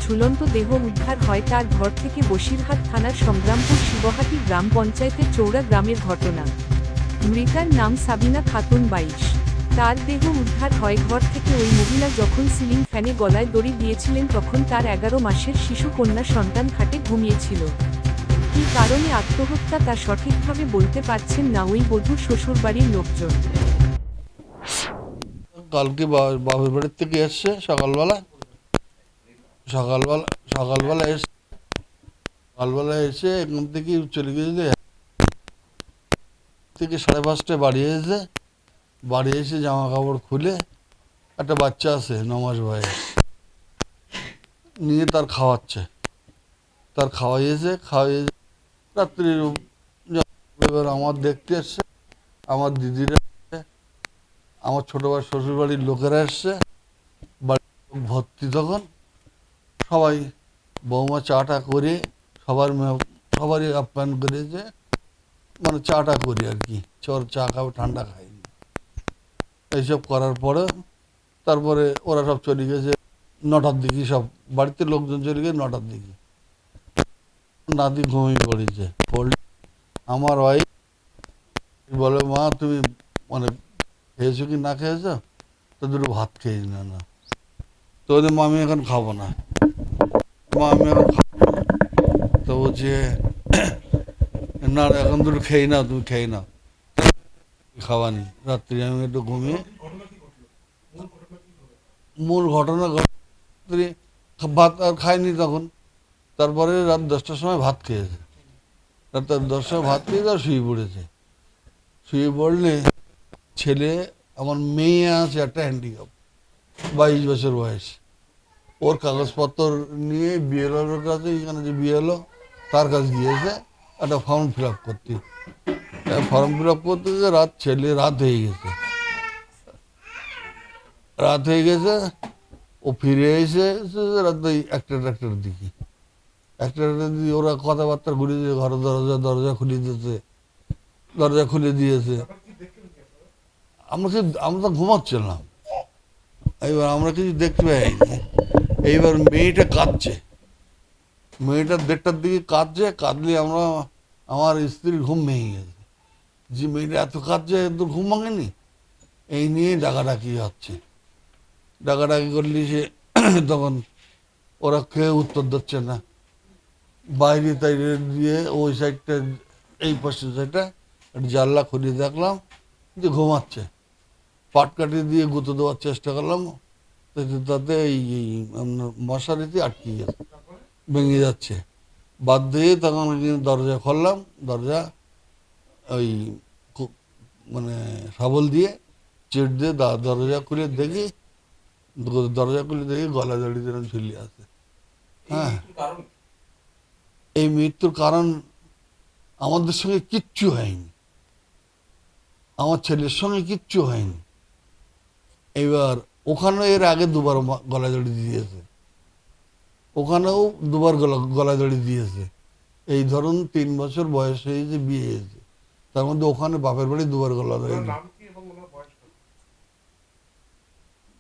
ঝুলন্ত দেহ উদ্ধার হয় তার ঘর থেকে বসিরহাট থানার সংগ্রামপুর শিবহাটি গ্রাম পঞ্চায়েতের চৌড়া গ্রামের ঘটনা। মৃতার নাম সাবিনা খাতুন 22। তার দেহ উদ্ধার হয় ঘর থেকে। ওই মহিলা যখন সিলিং ফ্যানে গলায় দড়ি দিয়েছিলেন তখন তার 11 মাসের শিশু কন্যা সন্তান খাটে ঘুমিয়েছিল। কী কারণে আত্মহত্যা তা সঠিকভাবে বলতে পারছেন না ওই বধূর শ্বশুরবাড়ির লোকজন। কালকে বাপের বাড়ির থেকে এসছে সকালবেলা এসে এখান থেকে চলে গিয়েছে থেকে 5:30টায় বাড়ি এসে জামা কাপড় খুলে একটা বাচ্চা আছে 9 মাস বয়স নিয়ে তার খাওয়াইয়েছে রাত্রি। এবার আমার দেখতে এসছে, আমার দিদিরা, আমার ছোট ভাই শ্বশুরবাড়ির লোকেরা এসছে, বাড়ি ভর্তি। তখন সবাই বৌমা চাটা করে সবারই আপ্যায়ন করেছে, মানে চাটা করি আর কি, চা খাবে, ঠান্ডা খাইনি। এইসব করার পরে তারপরে ওরা সব চলে গেছে 9টার দিকে, সব বাড়িতে লোকজন চলে গেছে 9টার দিকে। নাতি ঘুমিয়ে পড়েছে। আমার ওয়াইফ বলে, মা তুমি মানে খেয়েছো কি না খেয়েছো, তো দুটো ভাত খেয়ে না। তো ওদের মা আমি এখন খাবো না, তো বলছে না এখন দুটো খেয়ে নাও, তুমি খেয়ে নাও, খাওয়ানি। রাত্রি আমি একটু ঘুমিয়ে, মূল ঘটনা ভাত আর খাইনি তখন। তারপরে রাত 10টার সময় ভাত খেয়েছে, রাত 10টার সময় ভাত খেয়ে তার শুয়ে পড়লে ছেলে, আমার মেয়ে আছে একটা হ্যান্ডিক্যাপ, 22 বছর বয়স। ওর কাগজপত্র নিয়ে বিএলওর কাছে, এখানে যে বিএলও তার কাছে গিয়েছে একটা ফর্ম ফিল আপ করতে। রাত হয়ে গেছে। ও ফিরে এসে রাত 1টার দিকে ওরা কথাবার্তা ঘুরিয়েছে, ঘরের দরজা খুলে দিয়েছে। আমরা তো ঘুমাচ্ছিলাম, এইবার আমরা কিছু দেখতে পাইনি। এইবার মেয়েটা কাঁদছে, মেয়েটা 1:30টার দিকে কাঁদলে আমার স্ত্রীর ঘুম ভেঙে গেছে, যে মেয়েটা এত কাঁদছে, এত ঘুম ভাঙেনি। এই নিয়ে ডাকাডাকি করলে সে তখন ওরা কেউ উত্তর দিচ্ছে না। বাইরে দিয়ে ওই সাইডটা, এই পাশে সাইডটা একটা জানলা খুলে দেখলাম যে ঘুমাচ্ছে। পাটকাঠি দিয়ে গুঁতো দেওয়ার চেষ্টা করলাম, তাতে এই মশারিতে আটকে গেছে, ভেঙে যাচ্ছে। বাধ্য হয়ে তখন দরজা খুললাম, ওই মানে শাবল দিয়ে চেট দিয়ে দরজা খুলে দেখি গলা দড়ি যেন ঝুলিয়ে আছে। হ্যাঁ, এই মৃত্যুর কারণ আমাদের সঙ্গে কিচ্ছু হয়নি, আমার ছেলের সঙ্গে কিচ্ছু হয়নি। এবার ওখানে এর আগে 2বার গলা দড়ি দিয়েছে, ওখানেও 2বার গলা দড়ি দিয়েছে। এই ধরুন 3 বছর বয়স হয়েছে, বিয়ে হয়েছে, তার মধ্যে ওখানে বাপের বাড়ি 2বার গলা দড়ি।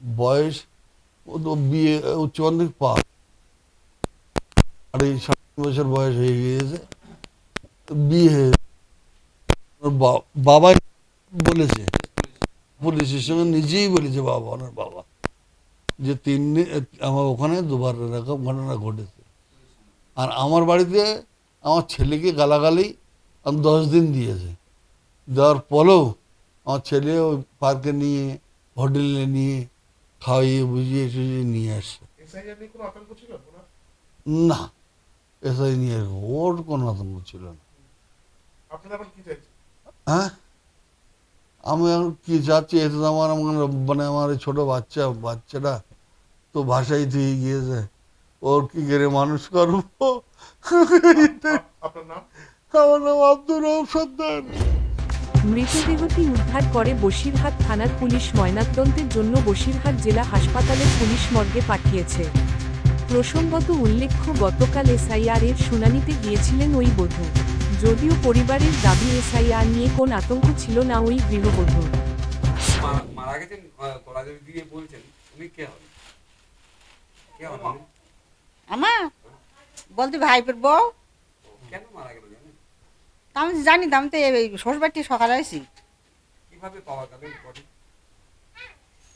বয়স বিয়ে উচ্চ মাধ্যমিক পাস, আর এই 7 বছর বয়স হয়ে গিয়েছে, বিয়ে হয়েছে। বাবা বলেছে, পুলিশের সঙ্গে নিজেই বলেছে ওনার বাবা, যে আমার ওখানে 2বার এরকম ঘটনা ঘটেছে। আর আমার বাড়িতে আমার ছেলেকে গালাগালি 10 দিন দিয়েছে, দেওয়ার পরেও আমার ছেলে ওই পার্কে নিয়ে, হোটেলে নিয়ে খাওয়াইয়ে বুঝিয়ে নিয়ে আসছে। না, এসআই নিয়ে ওর কোনো আতঙ্ক ছিল না। হ্যাঁ, আমি এখন কি চাচ্ছি, এতে আমার মানে আমার ছোট বাচ্চাটা তো ভাষাই দিয়ে গিয়েছে, ওর কি করে মানুষ করবো। আমার নাম আব্দুর রউফ সর্দার। মৃতদেহটি উদ্ধার করে বসিরহাট থানার পুলিশ ময়নাতদন্তের জন্য বসিরহাট জেলা হাসপাতালের পুলিশ মর্গে পাঠিয়েছে। প্রসঙ্গত উল্লেখ্য, গতকাল এসআইআর এর শুনানিতে গিয়েছিলেন ওই বধূ। যদিও পরিবারের দাবি এসআইআর নিয়ে কোন আতঙ্ক ছিল না ওই গৃহবধূর। মারা গেছেন গলা দিয়ে বলছেন, উনি কে হন? আমার বলতে ভাইপের বউ। কেন মারা গেল জানেন? তা আমি জানি না, আমি তো এই শ্বশুরবাড়িতে সকালে আসি। কিভাবে পাওয়া গেল এই বডি?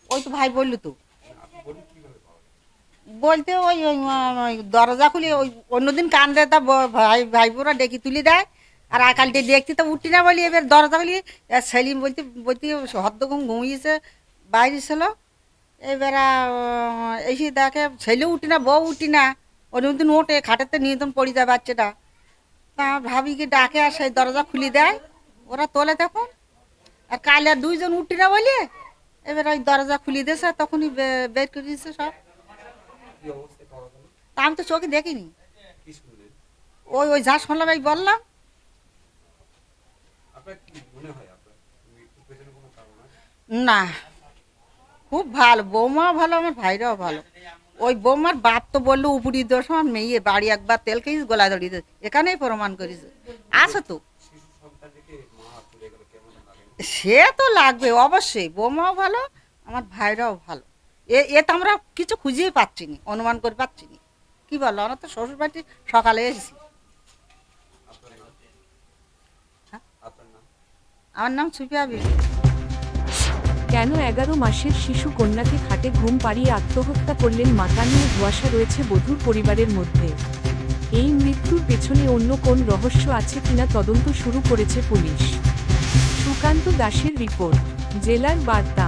ওই তো ভাই বললো তো, আপনি বলুন কিভাবে পাওয়া গেল? বলতে ওই ওই ওই দরজা খুলে ওই অন্যদিন কান্দে তা ভাইবোরা ডেকে তুলে দেয়, আর আকালটি দেখতে তো উঠি না বলি, এবার দরজা খুলি সেলিম বলতে বলতে হদ্দঘুম ঘুমিয়েছে বাইরে ছিল। এবার এসে দেখে ছেলেও উঠি না, বউ উঠি না, অন্যদিন ওঠে খাটেতে নিয়ে তখন পড়ে যায় বাচ্চাটা। তা ভাবি কি ডাকে আর সেই দরজা খুলে দেয়, ওরা তোলে তখন। আর কাল আর দুইজন উঠি না বলি, এবার ওই দরজা খুলে দিয়েছে, তখনই বের করে দিয়েছে সব। কি অবস্থায় পাওয়া গেল? তা আমি তো চোখে দেখিনি। কি শুনলেন? ওই ওই যা শুনলাম এই বললাম। আপনার কি মনে হয় আপনার মৃত্যুর পেছনে কোনো কারণ আছে? না, খুব ভালো, বৌমাও ভালো, আমার ভাইরাও ভালো। ওই বৌমার বাপ তো বললো উপরি দোষ, আমার মেয়ে বাড়ি একবার তেল খেয়ে গলা ধরিয়ে দিয়েছে, এখানেই প্রমাণ করেছে। আছে তো, শিশু সন্তান রেখে মা চলে গেল, কেমন লাগে? সে তো লাগবে অবশ্যই। বৌমাও ভালো, আমার ভাইরাও ভালো। এ তো আমরা কিছু খুঁজেই পাচ্ছি নি, অনুমান করে পাচ্ছি নি। কি বলো, আমরা তো শ্বশুর বাড়ি সকালে এসেছি। আপনার নাম? হ্যাঁ? আপনার নাম? আমার নাম সুফিয়া বিবি। কেন 11 মাসের শিশু কন্যাকে খাটে ঘুম পাড়িয়ে আত্মহত্যা করলেন মাতা নিয়ে ধোঁয়াশা রয়েছে বধূর পরিবারের মধ্যে। এই মৃত্যুর পেছনে অন্য কোন রহস্য আছে কিনা তদন্ত শুরু করেছে পুলিশ। সুকান্ত দাসের রিপোর্ট, জেলার বার্তা।